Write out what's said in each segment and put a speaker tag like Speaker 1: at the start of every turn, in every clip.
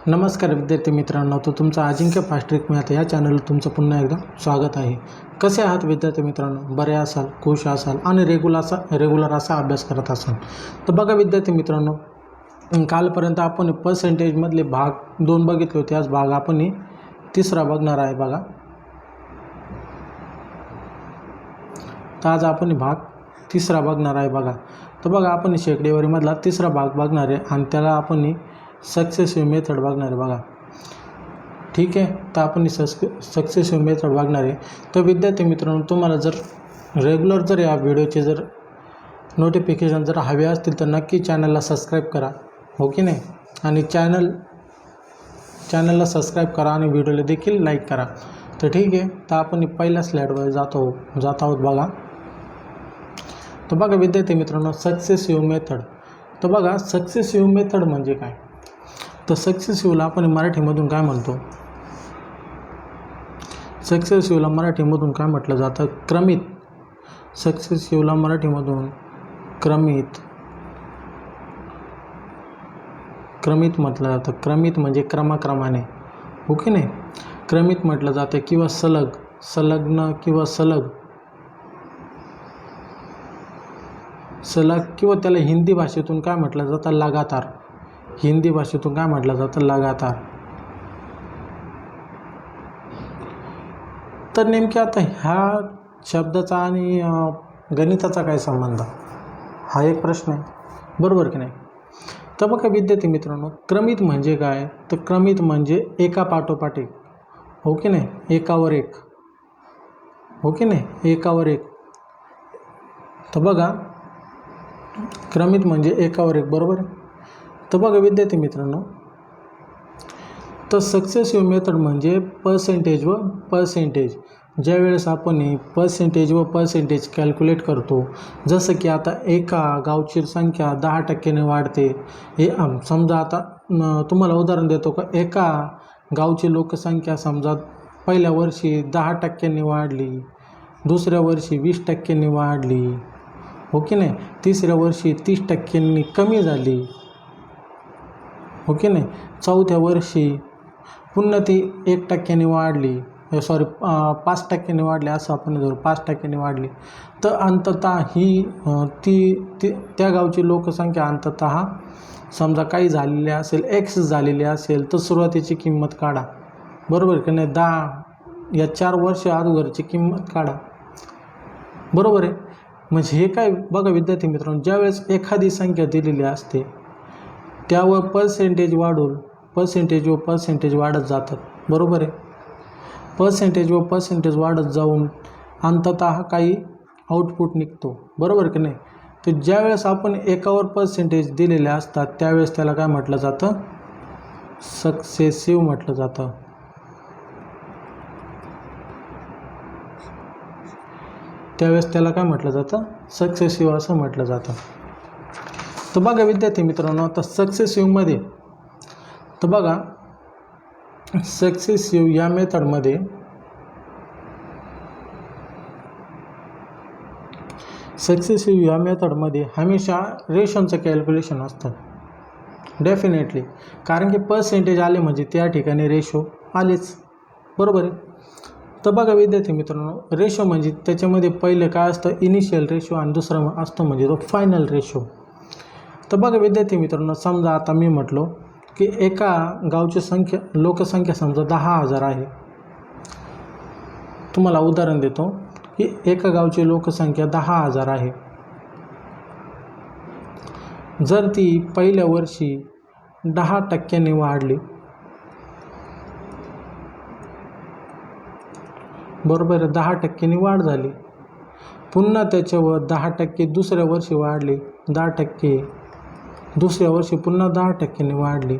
Speaker 1: नमस्कार विद्यार्थी मित्रांनो, तो तुमचा अजिंक्य फास्ट ट्रिक मॅथ या चॅनलवर तुमचं पुन्हा एकदा स्वागत आहे. कसे आहात विद्यार्थी मित्रांनो? बरे असाल, खुश असाल आणि रेग्युलर असा अभ्यास करत असाल तर बघा विद्यार्थी मित्रांनो, कालपर्यंत आपण पर्सेंटेजमधले भाग 2 बघितले होते. आज भाग आपण तिसरा बघणार आहे बघा. तर आज आपण भाग तिसरा बघणार आहे बघा. तर बघा आपण शेकडेवारीमधला तिसरा भाग बघणार आहे आणि त्याला आपण सक्सेसिव्ह मेथड बघणार आहे बघा. ठीक आहे, तर आपण सक्सेसिव्ह मेथड बघणार आहे. तर विद्यार्थी मित्रांनो, तुम्हाला जर रेग्युलर जर या व्हिडिओचे जर नोटिफिकेशन जर हवे असतील तर नक्की चॅनलला सबस्क्राईब करा, हो की नाही. आणि चॅनलला सबस्क्राईब करा आणि व्हिडिओला देखील लाईक करा. तर ठीक आहे, तर आपण पहिल्या स्लाईडवर जात आहोत बघा. तर बघा विद्यार्थी मित्रांनो, सक्सेसिव्ह मेथड. तर बघा सक्सेसिव्ह मेथड म्हणजे काय? तर सक्सेसिव्हला आपण मराठीमधून काय म्हणतो? सक्सेसिव्हला मराठीमधून काय म्हटलं जातं? क्रमित. सक्सेसिव्हला मराठीमधून क्रमित म्हटलं जातं. क्रमित म्हणजे क्रमाक्रमाने, हो की नाही. क्रमित म्हटलं जातं किंवा संलग्न किंवा सलग किंवा त्याला हिंदी भाषेतून काय म्हटलं जातं? लगातार. हिंदी भाषेतून काय म्हटलं जातं? लगातार. तर नेमके आता ह्या शब्दाचा आणि गणिताचा काय संबंध? हा एक प्रश्न आहे, बरोबर की नाही. तर बघा विद्यार्थी मित्रांनो, क्रमित म्हणजे काय? तर क्रमित म्हणजे एका पाठोपाठ एक, हो की नाही. एकावर एक, हो की नाही. एकावर एक. तर बघा क्रमित म्हणजे एकावर एक, बरोबर आहे. तर बघा विद्यार्थी मित्रांनो, तर सक्सेसिव्ह मेथड म्हणजे पर्सेंटेज व पर्सेंटेज. ज्यावेळेस आपण पर्सेंटेज व पर्सेंटेज कॅल्क्युलेट करतो, जसं की आता एका गावची संख्या 10% वाढते. हे समजा आता तुम्हाला उदाहरण देतो का, एका गावची लोकसंख्या समजा पहिल्या वर्षी 10% वाढली, दुसऱ्या वर्षी 20% वाढली, हो की नाही. तिसऱ्या वर्षी 30% कमी झाली, हो की नाही. चौथ्या वर्षी पुन्हा ती 1% वाढली, 5% वाढली, असं आपण धरू 5% वाढली. तर अंततः ही त्या गावची लोकसंख्या अंततः समजा काही झालेली असेल, एक्स झालेली असेल, तर सुरुवातीची किंमत काढा, बरोबर की नाही. 10 या 4 वर्ष अगोदरची किंमत काढा, बरोबर आहे. म्हणजे हे काय बघा विद्यार्थी मित्रांनो, ज्यावेळेस एखादी संख्या दिलेली असते त्यावर पर्सेंटेज वाढत जातात, बरोबर आहे. पर्सेंटेज वाढत जाऊन अंततः काही आउटपुट निघतो, बरोबर की नाही. तर ज्यावेळेस आपण एकावर पर्सेंटेज दिलेले असतात त्यावेळेस त्याला काय म्हटलं जातं? सक्सेसिव्ह म्हटलं जातं. त्यावेळेस त्याला काय म्हटलं जातं? सक्सेसिव्ह असं म्हटलं जातं. तर बघा विद्यार्थी मित्रांनो, आता सक्सेसिव्हमध्ये तर बघा सक्सेसिव्ह या मेथडमध्ये हमेशा रेशोचं कॅल्क्युलेशन असतं, डेफिनेटली. कारण की पर्सेंटेज आले म्हणजे त्या ठिकाणी रेशो आलेच, बरोबर आहे. तर बघा विद्यार्थी मित्रांनो, रेशो म्हणजे त्याच्यामध्ये पहिलं काय असतं? इनिशियल रेशो आणि दुसरं असतं म्हणजे तो फायनल रेशो. तर बघा विद्यार्थी मित्रांनो, समजा आता मी म्हटलो की एका गावची लोकसंख्या समजा 10,000 आहे. तुम्हाला उदाहरण देतो की एका गावची लोकसंख्या 10,000 आहे. जर ती पहिल्या वर्षी 10% वाढली, बरोबर आहे, 10% वाढ झाली. पुन्हा त्याच्यावर 10% दुसऱ्या वर्षी वाढली, 10%. दुसऱ्या वर्षी पुन्हा 10% वाढली.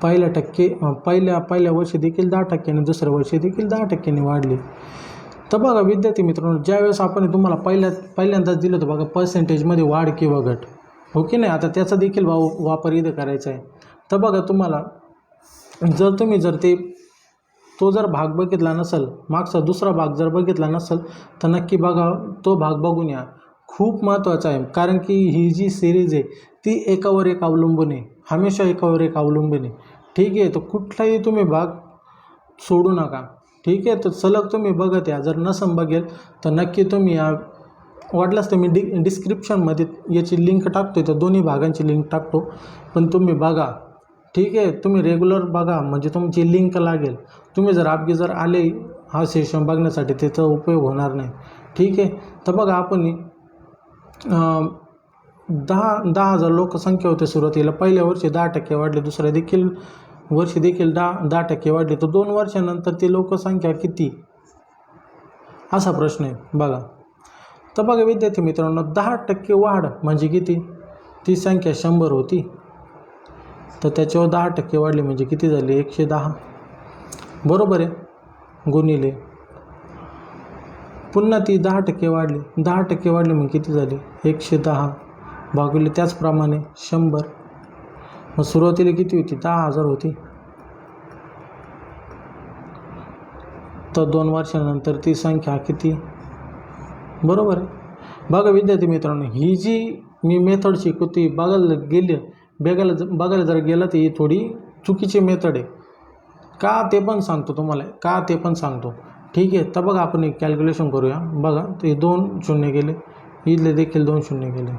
Speaker 1: पहिल्या वर्षी देखील 10% दुसऱ्या वर्षी देखील 10% वाढली. तर बघा विद्यार्थी मित्रांनो, ज्यावेळेस आपण तुम्हाला पहिल्यांदाच दिलं होतं बघा पर्सेंटेजमध्ये वाढ किंवा घट, हो की नाही. आता त्याचा देखील वापर इथं करायचा आहे. तर बघा तुम्हाला तो जर भाग बघितला नसेल, मागचा दुसरा भाग जर बघितला नसेल तर नक्की बघा, तो भाग बघून या. खूप महत्त्वाचा आहे, कारण की ही जी सिरीज आहे ती एकावर एक अवलंबून आहे, हमेशा एकावर एक अवलंबून आहे. ठीक आहे. तर कुठलाही तुम्ही भाग सोडू नका. ठीक आहे. तर सलग तुम्ही बघत या. जर नसन बघेल तर नक्की तुम्ही वाटलंच तर मी डिस्क्रिप्शनमध्ये याची लिंक टाकतो, तर दोन्ही भागांची लिंक टाकतो, पण तुम्ही बघा. ठीक आहे. तुम्ही रेग्युलर बघा म्हणजे तुमची लिंक लागेल. तुम्ही जर जर आले हा सेशन बघण्यासाठी त्याचा उपयोग होणार नाही. ठीक आहे. तर बघा आपण 10,000 लोकसंख्या होते सुरुवातीला. पहिल्या वर्षी 10% वाढली, दुसऱ्या वर्षी देखील 10% वाढली. तर 2 वर्षानंतर ती लोकसंख्या किती, असा प्रश्न आहे बघा. तर बघा विद्यार्थी मित्रांनो, 10% वाढ म्हणजे किती? ती संख्या 100 होती, तर त्याच्यावर 10% वाढली म्हणजे किती झाली? 110. बरोबर आहे. गुणिले पुन्हा ती 10% वाढली, 10% वाढली मग किती झाली? 110 भागिले त्याचप्रमाणे 100. मग सुरुवातीला किती होती? 10,000 होती. तर 2 वर्षानंतर ती संख्या किती? बरोबर आहे. बघा विद्यार्थी मित्रांनो, ही जी मी मेथड शिकवते बघायला जर गेलं तर ही थोडी चुकीची मेथड आहे. का ते पण सांगतो तुम्हाला, ठीक आहे. तर बघा आपण एक कॅल्क्युलेशन करूया. बघा ते 2 शून्य गेले, इथले देखील 2 शून्य गेले,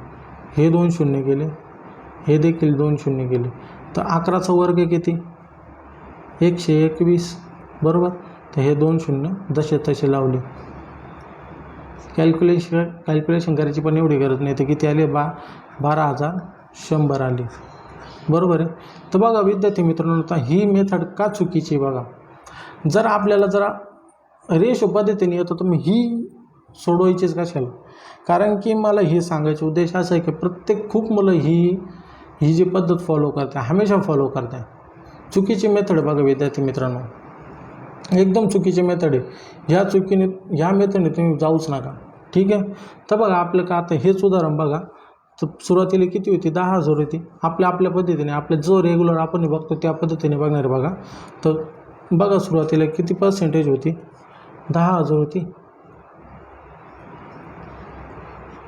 Speaker 1: हे 2 शून्य गेले, हे देखील 2 शून्य गेले. तर 11चा वर्ग किती? 121. बरोबर. तर हे 2 शून्य जसे तसे लावले. कॅल्क्युलेशन करायची पण एवढी गरज नाही. तर किती आले? 12,100 आले. बरोबर आहे. तर बघा विद्यार्थी मित्रांनो, आता ही मेथड का चुकीची बघा. जर आपल्याला जरा रेशो पद्धतीने येतो तर मी ही सोडवायचीच कशाला? कारण की मला हे सांगायचे उद्देश असा आहे की खूप मुलं ही जी पद्धत फॉलो करते, हमेशा फॉलो करते. चुकीची मेथड आहे बघा विद्यार्थी मित्रांनो, एकदम चुकीची मेथड आहे. ह्या मेथडने तुम्ही जाऊच नका. ठीक आहे. तर बघा आपलं का आता हेच उदाहरण बघा. तर सुरुवातीला किती होती? 10,000 होती. आपल्या पद्धतीने जो रेग्युलर आपण बघतो त्या पद्धतीने बघणार बघा. तर बघा सुरुवातीला किती पर्सेंटेज होती? 10,000 होती,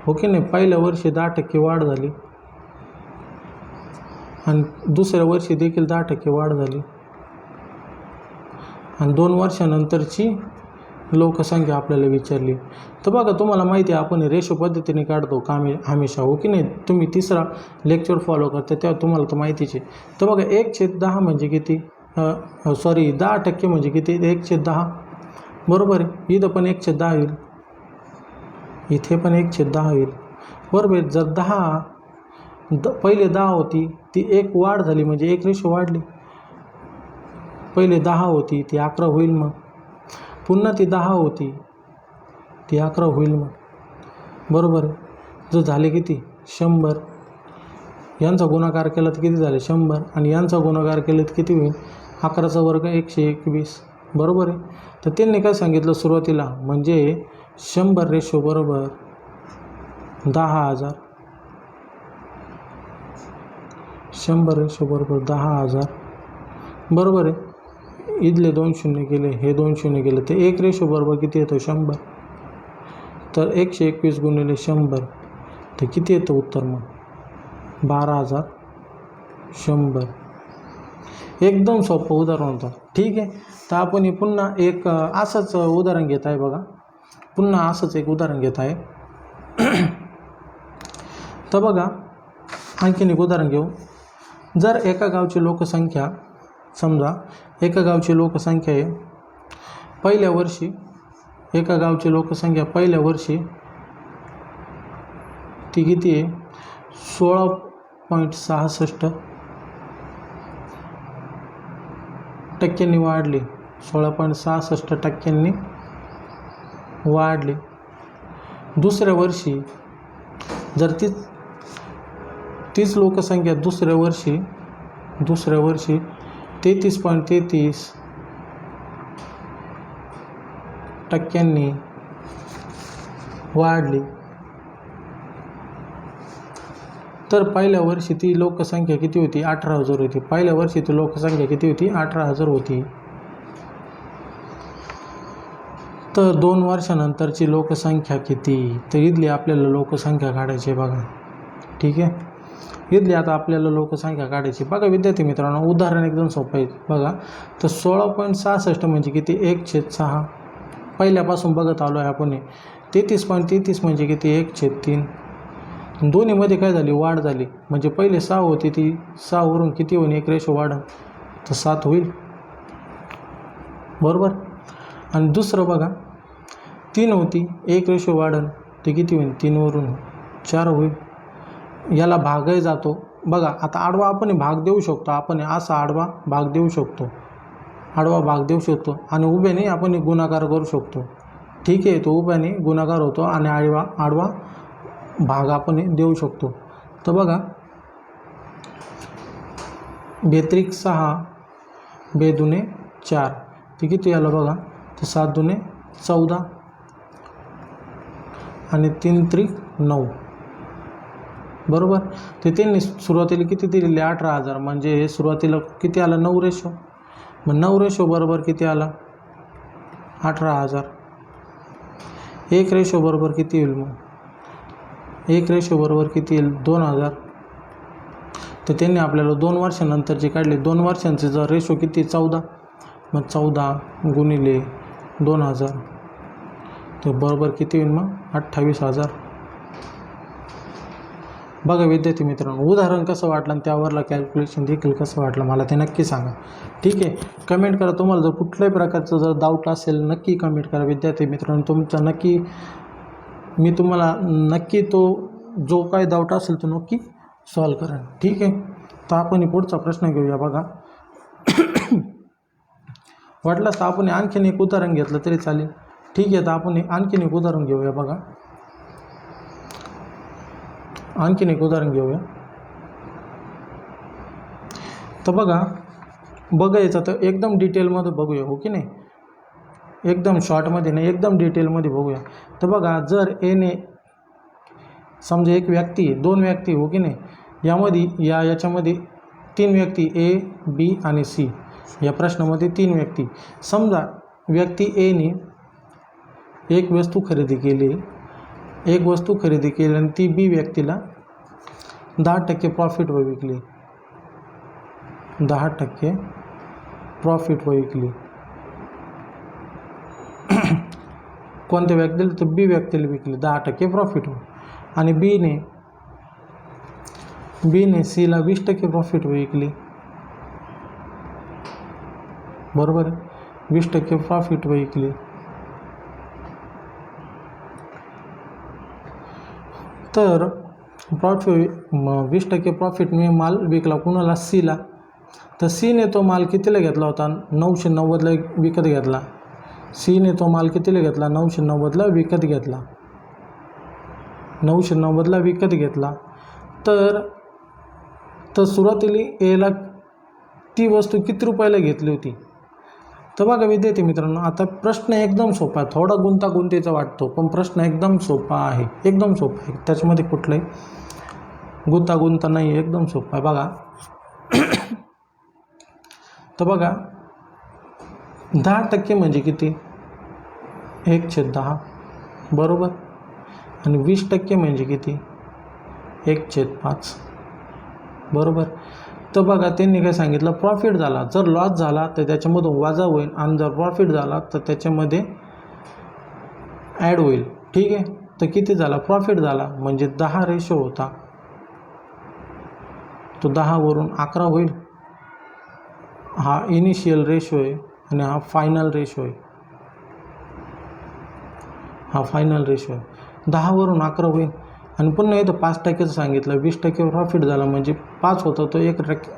Speaker 1: हो की नाही? पहिल्या वर्षी 10% वाढ झाली आणि दुसऱ्या वर्षी देखील 10% वाढ झाली आणि 2 वर्षानंतरची लोकसंख्या आपल्याला विचारली. तर बघा तुम्हाला माहिती आहे आपण रेशो पद्धतीने काढतो हमेशा, हो की नाही? तुम्ही 3रा लेक्चर फॉलो करता तेव्हा तुम्हाला तर माहितीच आहे. तर बघा 1/10 म्हणजे किती? 10% म्हणजे किती? 1/10. बरोबर आहे. इथं पण 1/10 होईल, इथे पण 1/10 होईल. बरोबर आहे. जर पहिले 10 होती, ती 1 वाढ झाली म्हणजे 1 रेशो वाढली. पहिले 10 होती, ती 11 होईल. मग पुन्हा ती 10 होती, ती 11 होईल. मग बरोबर आहे. जर झाले किती? 100. यांचा गुणाकार केला तर किती झाले? 100. आणि यांचा गुणाकार केला तर किती होईल? 11चा वर्ग 121. बरोबर आहे. तर त्यांनी काय सांगितलं सुरुवातीला, म्हणजे 100 रेशो बरोबर 10,000. 100 रेशो बरोबर 10,000. बरोबर आहे. इथले 2 शून्य गेले, हे 2 शून्य गेले, तर 1 रेशो बरोबर किती येतो? 100. तर 121 गुणिले 100 तर किती येतं उत्तर? मग 12,100. एकदम सोपं उदाहरण होतं. ठीक आहे. तर आपण पुन्हा एक असंच उदाहरण घेत आहे बघा. पुन्हा असंच एक उदाहरण घेत आहे. तर बघा आणखीन एक उदाहरण घेऊ. जर एका गावची लोकसंख्या, समजा एका गावची लोकसंख्या आहे पहिल्या वर्षी, एका गावची लोकसंख्या पहिल्या वर्षी ती किती आहे? 16.66% वाढली. 16.66% वाढली. दुसऱ्या वर्षी जर तीच लोकसंख्या दुसऱ्या वर्षी 33.33% वाढली, तर पहिल्या वर्षी ती लोकसंख्या किती होती? 18,000 होती. पहिल्या वर्षी ती लोकसंख्या किती होती? 18,000 होती. तर 2 वर्षानंतरची लोकसंख्या किती? तर इथली आपल्याला लोकसंख्या काढायची आहे बघा. ठीक आहे. इथली आता आपल्याला लोकसंख्या काढायची. बघा विद्यार्थी मित्रांनो, उदाहरण एकदम सोपं आहे. बघा तर 16.66 म्हणजे किती? 1/6. पहिल्यापासून बघत आलो आहे आपण. 33.33 म्हणजे किती? 1/3. दोन्हीमध्ये काय झाली? वाढ झाली. म्हणजे पहिले 6 होती, ती 6वरून किती होईल? 1 रेशो वाढ तर 7 होईल. बरोबर. आणि दुसरं बघा 3 होती, 1 रेशो वाढन ते किती होईल? 3वरून 4 होईल. याला भागही जातो. बघा आता आडवा आपण भाग देऊ शकतो. आपण असा आडवा भाग देऊ शकतो, आडवा भाग देऊ शकतो. आणि उभ्याने आपण गुणाकार करू शकतो. ठीक आहे, तो उभ्याने गुणाकार होतो आणि आडवा भाग आपण देऊ शकतो. तर बघा 2-6 2 4 ते किती आलं बघा? तर 7 2 14 आणि 3 9. बरोबर. ते त्यांनी सुरुवातीला किती दिलेले? 18,000. म्हणजे हे सुरुवातीला किती आलं? 9 रेशो. मग 9 रेशो बरोबर किती आला? 18,000. 1 रेशो बरोबर किती येईल? मग 1 रेशो बरोबर किती येईल? 2,000. तर त्यांनी आपल्याला 2 वर्षानंतरचे काढले. 2 वर्षांचे जर रेशो किती? 14. मग 14 गुणिले 2,000 तर बरोबर किती होईल? मग 28,000. बघा विद्यार्थी मित्रांनो, उदाहरण कसं वाटलं आणि त्यावरला कॅल्क्युलेशन देखील कसं वाटलं मला ते नक्की सांगा. ठीक आहे, कमेंट करा. तुम्हाला जर कुठल्याही प्रकारचं जर डाऊट असेल नक्की कमेंट करा विद्यार्थी मित्रांनो. तुमचा नक्की मी तुम्हाला नक्की तो जो काही डाऊट असेल तो नक्की सॉल्व करेन. ठीक आहे. तर आपण पुढचा प्रश्न घेऊया. बघा वाटलंच तर आपण आणखीन एक उदाहरण घेतलं तरी चालेल. ठीक आहे, तर आपण आणखीन एक उदाहरण घेऊया. बघा आणखीन एक उदाहरण घेऊया. तर बघायचं तर एकदम डिटेलमध्ये बघूया, हो की नाही? एकदम शॉर्टमध्ये नाही, एकदम डिटेलमध्ये बघूया. तर बघा जर एने समजा एक व्यक्ती, 2 व्यक्ती, हो की नाही? याच्यामध्ये 3 व्यक्ती ए, बी आणि सी. या प्रश्नामध्ये 3 व्यक्ती. समजा व्यक्ती एने एक वस्तू खरेदी केली आणि ती बी व्यक्तीला 10% प्रॉफिटवर विकली. 10% प्रॉफिटवर विकली. कोणत्या व्यक्तीला? तर बी व्यक्तीला विकली 10% प्रॉफिटवर. आणि बीने सीला 20% प्रॉफिटवर विकली. बरोबर आहे, 20% प्रॉफिटवर विकली. तर 20% प्रॉफिटने माल विकला कुणाला? सीला. तर सीने तो माल कितीला घेतला होता? 990ला विकत घेतला. सीने तो माल कितीला घेतला? 990ला विकत घेतला. 990ला विकत घेतला. तर सुरुवातीला एला ती वस्तू किती रुपयाला घेतली होती? तर बघा विद्यार्थी मित्रांनो, आता प्रश्न एकदम सोपा आहे. थोडा गुंतागुंतीचा वाटतो पण प्रश्न एकदम सोपा आहे. एकदम सोपा आहे, त्याच्यामध्ये कुठलंही गुंतागुंत नाही आहे, एकदम सोपा आहे. बघा तर बघा 10% म्हणजे किती? 1/10. बरोबर. आणि 20% म्हणजे किती? 1/5. बरोबर. तर बघा त्यांनी काय सांगितलं? प्रॉफिट झाला. जर लॉस झाला तर त्याच्यामधून वजा होईल आणि जर प्रॉफिट झाला तर त्याच्यामध्ये ॲड होईल. ठीक आहे. तर किती झाला? प्रॉफिट झाला म्हणजे 10 रेशो होता, तो 10वरून 11 होईल. हा इनिशियल रेशो आहे आणि हा फायनल रेशो आहे. हा फायनल रेशो आहे. 10वरून 11 होईल. आणि पुन्हा इथं 5%चं सांगितलं. 20% प्रॉफिट झाला म्हणजे 5 होता, तो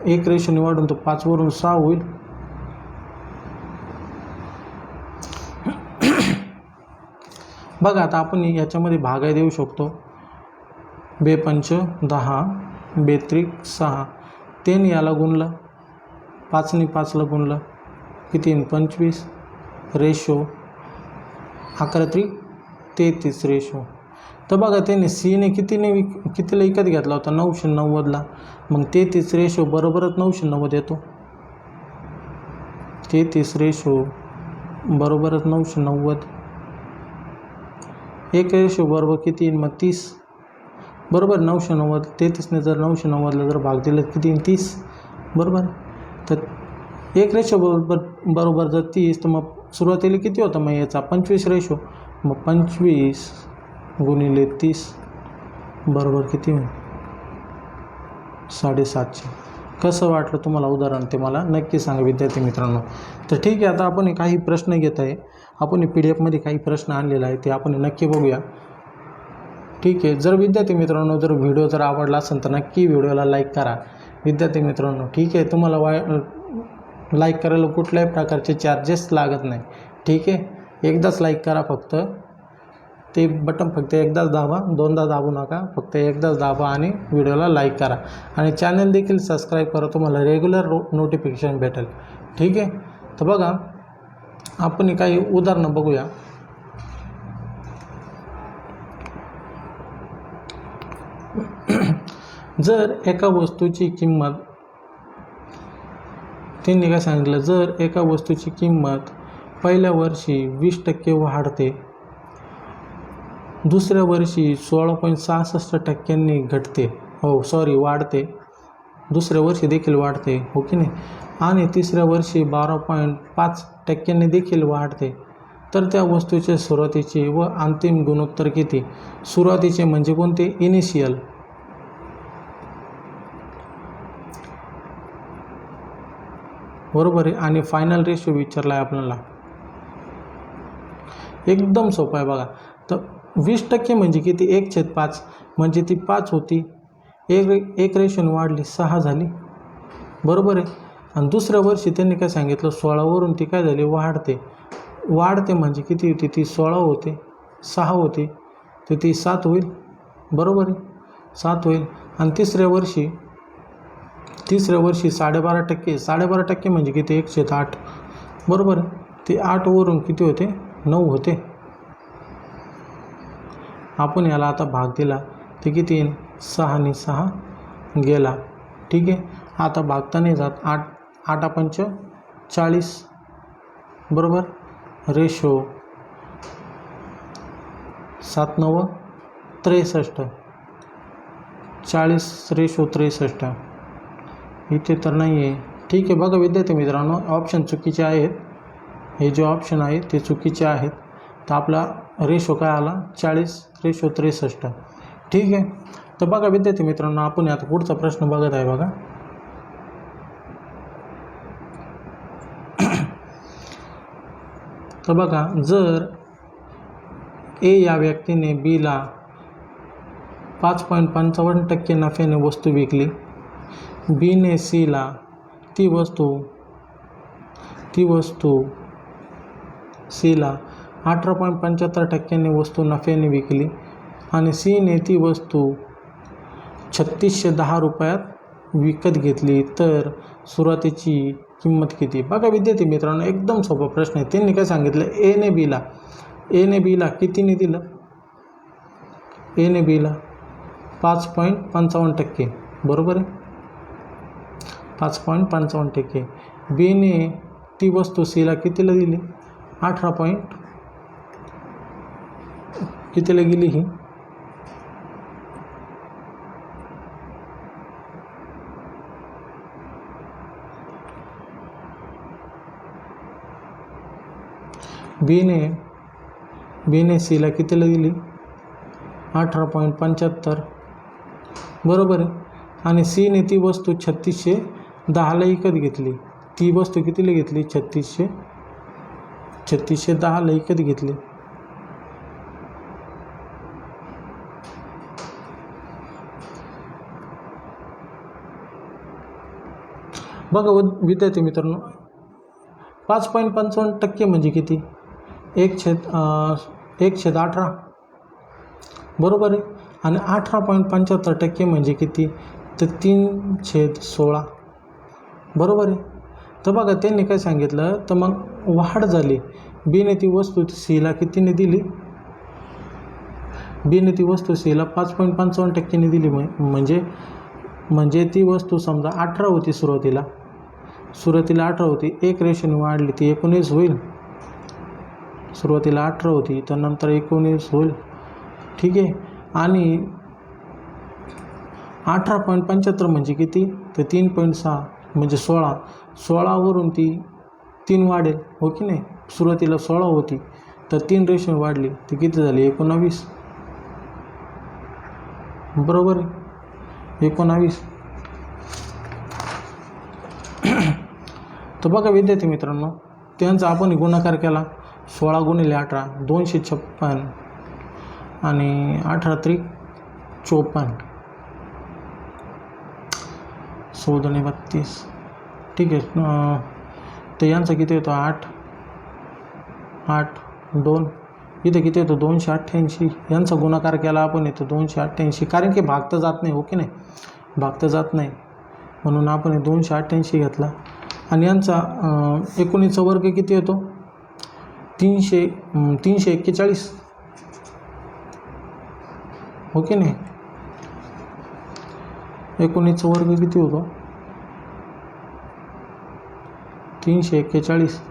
Speaker 1: 1 रेशोने वाढून तो 5वरून 6 होईल. बघा आता आपण याच्यामध्ये भागाही देऊ शकतो. 2×5 10, 2×3 6. 3 याला गुणलं, 5ने 5ला गुणलं, किती? 25 रेशो. 11×3 33 रेशो. तर बघा त्याने सीने कितीला विकत घेतला होता? 990ला. मग 33 रेशो बरोबरच 990 येतो. 33 रेशो बरोबरच 990. 1 रेशो बरोबर किती येईल? मग 30. बरोबर. 990 33ने जर 990ला जर भाग दिलं किती 30, बरोबर. तर 1:बरोबर जर 30, तर मग सुरुवातीला किती होतं मग याचा 25 मग 25 गुणिले 30 बरोबर किती होईल 750. कसं वाटलं तुम्हाला उदाहरण ते मला नक्की सांगा विद्यार्थी मित्रांनो. तर ठीक आहे, आता आपण काही प्रश्न घेत आहे. आपण PDF काही प्रश्न आणलेला आहे ते आपण नक्की बघूया. ठीक आहे. जर विद्यार्थी मित्रांनो जर व्हिडिओ जर आवडला असेल तर नक्की व्हिडिओला लाईक करा विद्यार्थी मित्रांनो. ठीक आहे. तुम्हाला लाईक करायला कुठल्याही प्रकारचे चार्जेस लागत नाही. ठीक आहे. एकदाच लाईक करा फक्त. ते बटन फक्त एकदाच दाबा, दोनदा दाबू नका, फक्त एकदाच दाबा आणि व्हिडिओला लाईक करा आणि चॅनल देखील सबस्क्राईब करा. तुम्हाला रेग्युलर नोटिफिकेशन भेटेल. ठीक आहे. तर बघा आपण काही उदाहरणं बघूया. जर एका वस्तूची किंमत त्यांनी काय सांगितलं, जर एका वस्तूची किंमत पहिल्या वर्षी 20% वाढते, दुसऱ्या वर्षी 16.66% घटते, वाढते, दुसऱ्या वर्षी देखील वाढते, हो की नाही, आणि तिसऱ्या वर्षी 12.5% देखील वाढते, तर त्या वस्तूचे सुरुवातीचे व अंतिम गुणोत्तर किती? सुरुवातीचे म्हणजे कोणते? इनिशियल. बरोबर आहे. आणि फायनल रेशो विचारला आहे आपल्याला. एकदम सोपं आहे बघा. तर 20% म्हणजे किती? 1/5 म्हणजे ती 5 होती, एक रेशोने वाढली 6 झाली, बरोबर आहे. आणि दुसऱ्या वर्षी त्यांनी काय सांगितलं, 16वरून ती काय झाली? वाढते म्हणजे किती होती? ती 16 होते, 6 होती, तर ती 7 होईल, बरोबर आहे, 7 होईल. आणि तिसऱ्या वर्षी 12.5% म्हणजे किती? 1/8, बरोबर आहे. ते 8वरून किती होते? 9 होते. आपण याला आता भाग दिला ते किती येईल? 6ने 6 गेला. ठीक आहे. आता भागता नाही जात. 8 पंच 40, बरोबर. रेशो 7×9 63, 40:63. इथे तर नाही आहे. ठीक आहे. बघा विद्यार्थी मित्रांनो, ऑप्शन चुकीचे आहेत. हे जे ऑप्शन आहेत ते चुकीचे आहेत. तर आपला रेशो काय आला? 40:63. ठीक आहे. तर बघा विद्यार्थी मित्रांनो, आपण आता पुढचा प्रश्न बघत आहे बघा. तर बघा, जर ए या व्यक्तीने बीला 5.55% नफ्याने वस्तू विकली, बीने सीला ती वस्तू सीला 18.75% वस्तू नफ्याने विकली आणि सीने ती वस्तू 3610 रुपयात विकत घेतली, तर सुरुवातीची किंमत किती? बघा विद्यार्थी मित्रांनो, एकदम सोपा प्रश्न आहे. त्यांनी काय सांगितलं, एने बीला कितीने दिलं? एने बीला 5.55%, बरोबर आहे, 5.55%. बीने ती वस्तू सीला कितीला दिली? 18 कितीला गेली ही? बीने सीला कितीला दिली? 18.75, बरोबर आहे. आणि सीने ती वस्तू 3610ला विकत घेतली. ती वस्तू कितीला घेतली? 3610ला विकत घेतली. बघा विद्यार्थी मित्रांनो, 5.55% म्हणजे किती? 1/18, बरोबर आहे. आणि 18.75% म्हणजे किती? तर 3/16, बरोबर आहे. तर बघा त्यांनी काय सांगितलं, तर मग वाढ झाली. बीने ती वस्तू सीला कितीने दिली? बीने ती वस्तू सीला 5.55% दिली. म्हणजे ती वस्तू समजा 18 होती सुरुवातीला 18 होती, एक रेशोने वाढली, ती 19 होईल. सुरुवातीला 18 होती, तर नंतर 19 होईल. ठीक आहे. आणि 18.75 म्हणजे किती? तर 3.6 म्हणजे 16. 16वरून ती 3 वाढेल, हो की नाही? सुरुवातीला 16 होती, तर 3 रेशो वाढली, ती किती झाली? 19. बरोबर आहे, 19. तर बघा विद्यार्थी मित्रांनो, त्यांचा आपण गुणाकार केला. 16 गुणिले 18 256 आणि 18 त्रिक 54, 14 32. ठीक आहे. तर यांचा किती येतो? 8 8 2. इथे किती येतो? 288. यांचा गुणाकार केला आपण इथं 288, कारण की भाग तर जात नाही, हो की नाही? भाग तर जात नाही, म्हणून आपण 288 घेतला. आणि यांचा 19चा वर्ग किती येतो? 341, हो की नाही? 19चा वर्ग किती होतो? 341.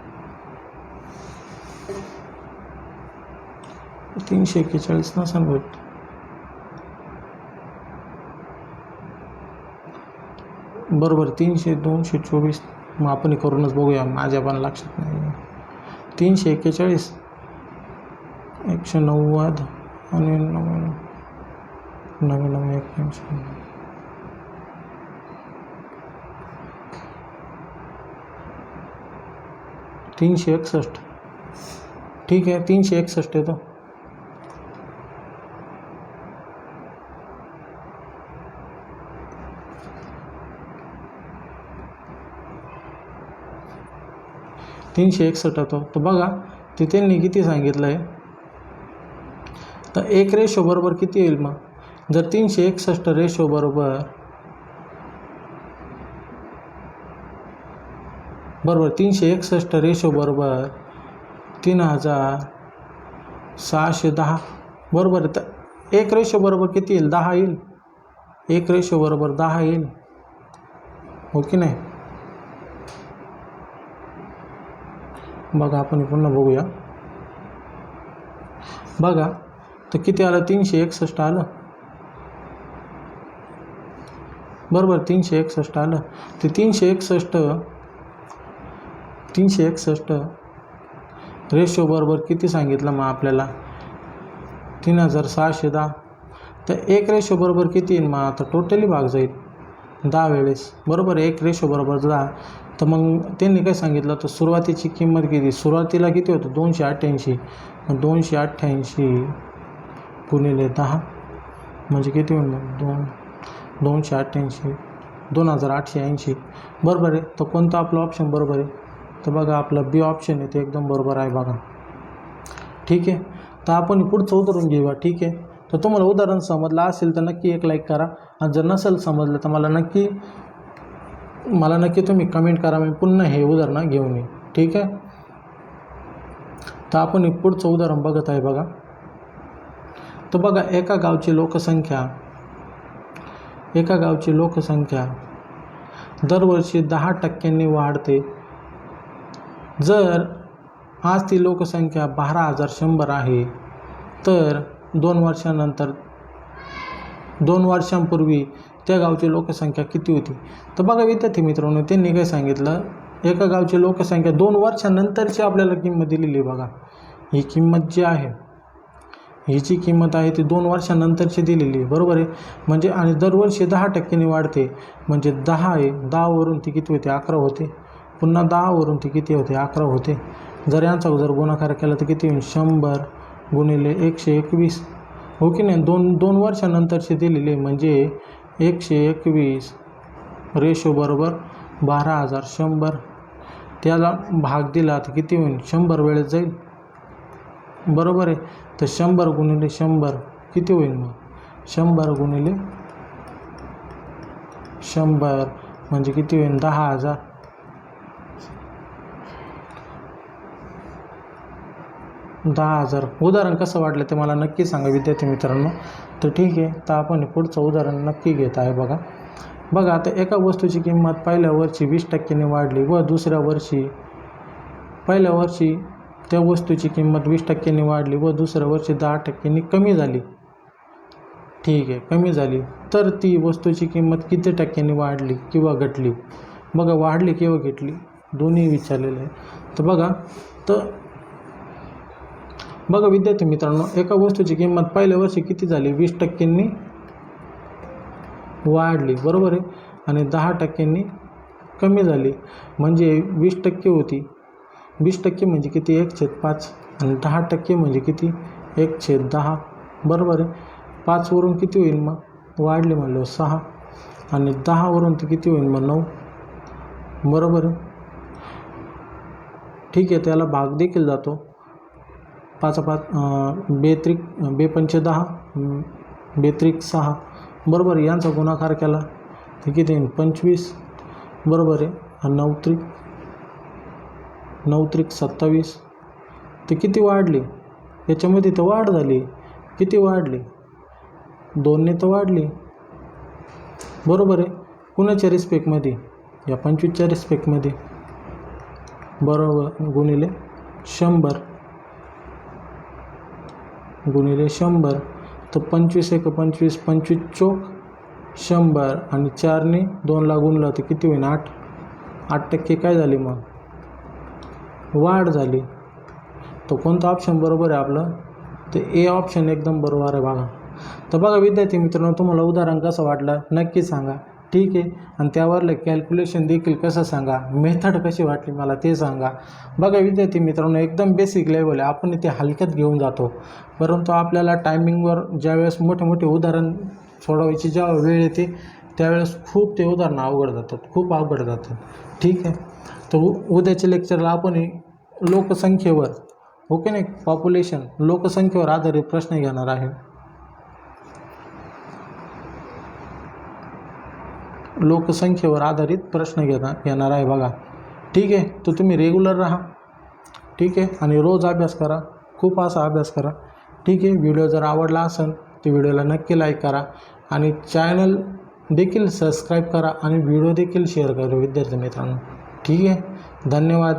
Speaker 1: 341 नसेल भेट. बरोबर, 224. मग आपण करूनच बघूया, माझ्या पण लक्षात नाही. 341 190 आणि 99 361. ठीक आहे, 361 येतो. येतो. तर बघा ते त्यांनी किती सांगितलं आहे, तर 1 रेशो बरोबर किती येईल? मग जर 361 रेशो बरोबर 361 रेशो बरोबर 3610, बरोबर. तर 1 रेशो बरोबर किती येईल? 10 येईल. 1 रेशो बरोबर 10 येईल, हो की नाही? बघा आपण पुन्हा बघूया. बघा तर किती आलं? 361 आलं, बरोबर. 361 आलं. ते 361 रेशो बरोबर किती सांगितलं मग आपल्याला? 3610. तर 1 रेशो बरोबर किती येईल? मग आता टोटली भाग जाईल 10 वेळेस, बरोबर. 1 रेशो बरोबर 10. तर मग त्यांनी काय सांगितलं? तर सुरुवातीची किंमत किती? सुरुवातीला किती होतं? 288. मग 288 गुणिले 10 म्हणजे किती होईल? मग 288 2880, बरोबर आहे. तर कोणतं आपलं ऑप्शन बरोबर आहे? तर बघा आपलं बी ऑप्शन आहे, ते एकदम बरोबर आहे बघा. ठीक आहे. तर आपण पुढचं उदाहरण घेऊया. ठीक आहे. तर तुम्हाला उदाहरण समजलं असेल तर नक्की एक लाईक करा, आणि जर नसेल समजलं तर मला नक्की तुम्ही कमेंट करा, मी पुन्हा हे उदाहरण घेऊन येईन. ठीक आहे. तर आपण पुढचं उदाहरण बघत आहे बघा. तर बघा एका गावची लोकसंख्या दरवर्षी 10% वाढते. जर आज ती लोकसंख्या 12,100 आहे, तर 2 वर्षांपूर्वी त्या गावची लोकसंख्या किती होती? तर बघा विद्यार्थी मित्रांनो, त्यांनी काय सांगितलं? एका गावची लोकसंख्या 2 वर्षानंतरची आपल्याला किंमत दिलेली आहे बघा. ही किंमत जी आहे, ही जी किंमत आहे ती 2 वर्षानंतरची दिलेली आहे, बरोबर आहे. म्हणजे आणि दरवर्षी 10% वाढते, म्हणजे 10 आहे, 10वरून ती किती होते? 11 होते. पुन्हा 10वरून ती किती होते? 11 होते. जर यांचा गुणाकार केला तर किती होईल? 100 गुणिले 121, हो की नाही? 2 वर्षानंतरची दिलेली, म्हणजे 121 रेशो बरोबर 12,100. त्याला भाग दिला तर किती होईल? 100 वेळेस जाईल, बरोबर आहे. तर 100 गुणिले 100 किती होईल? मग 100 गुणिले 100 म्हणजे किती होईल? 10,000. 10,000. उदाहरण कसं वाटलं ते मला नक्की सांगा विद्यार्थी मित्रांनो. तर ठीक आहे. तर आपण पुढचं उदाहरण नक्की घेत आहे बघा. आता एका वस्तूची किंमत पहिल्या वर्षी 20% वाढली व पहिल्या वर्षी त्या वस्तूची किंमत 20% वाढली व दुसऱ्या वर्षी 10% कमी झाली. ठीक आहे, कमी झाली तर ती वस्तूची किंमत किती टक्क्यांनी वाढली किंवा घटली? बघा, वाढली किंवा घटली दोन्ही विचारलेलं आहे. तर बघा विद्यार्थी मित्रांनो, एका वस्तूची किंमत पहिल्या वर्षी किती झाली? 20% वाढली, बरोबर आहे. आणि 10% कमी झाली. म्हणजे 20% होती, 20% म्हणजे किती? 1/5. आणि 10% म्हणजे किती? 1/10, बरोबर आहे. 5 वरून किती होईल मग? वाढली म्हणलं 6. आणि 10 वरून ते किती होईल मग? 9, बरोबर आहे. ठीक आहे, त्याला भाग देखील जातो. 5/5 बेपंचे 10, बेत्रिक 6, बरोबर आहे. यांचा गुणाकार केला तर किती येईल? 25, बरोबर आहे. आणि 9त्रिक 27. ते किती वाढली? याच्यामध्ये तर वाढ झाली. किती वाढली? 2ने तर वाढली, बरोबर आहे. कुणाच्या रिस्पेक्टमध्ये? या 25च्या रिस्पेक्टमध्ये, बरोबर. गुणिले 100 गुणिले 100. तर 25 × 25, 25 चोक 100. आणि 4ने 2ला गुणलं तर किती होईल? 8. 8% काय झाली मग? वाढ झाली. तर कोणतं ऑप्शन बरोबर आहे आपलं? तर ए ऑप्शन एकदम बरोबर आहे बघा. तर बघा विद्यार्थी मित्रांनो, तुम्हाला उदाहरण कसं वाटलं नक्की सांगा, ठीक आहे. आणि त्यावरलं कॅल्क्युलेशन देखील कसं सांगा, मेथड कशी वाटली मला ते सांगा. बघा विद्यार्थी मित्रांनो, एकदम बेसिक लेवल आहे, आपण ते हलक्यात घेऊन जातो. परंतु आपल्याला टायमिंगवर ज्यावेळेस मोठे मोठे उदाहरण सोडवायची जेव्हा वेळ येते त्यावेळेस खूप ते उदाहरणं अवघड जातात, खूप अवघड जातात, ठीक आहे. तर उद्याच्या लेक्चरला आपण लोकसंख्येवर, ओके नाही, पॉप्युलेशन, लोकसंख्येवर आधारित प्रश्न घेणार आहे. लोकसंख्येवर आधारित प्रश्न घेणार आहे बघा, ठीक आहे. तर तुम्ही रेग्युलर राहा, ठीक आहे. आणि रोज अभ्यास करा, खूप असा अभ्यास करा, ठीक आहे. व्हिडिओ जर आवडला असेल तर व्हिडिओला नक्की लाईक करा आणि चॅनल देखील सबस्क्राईब करा आणि व्हिडिओ देखील शेअर करा विद्यार्थी मित्रांनो, ठीक आहे. धन्यवाद.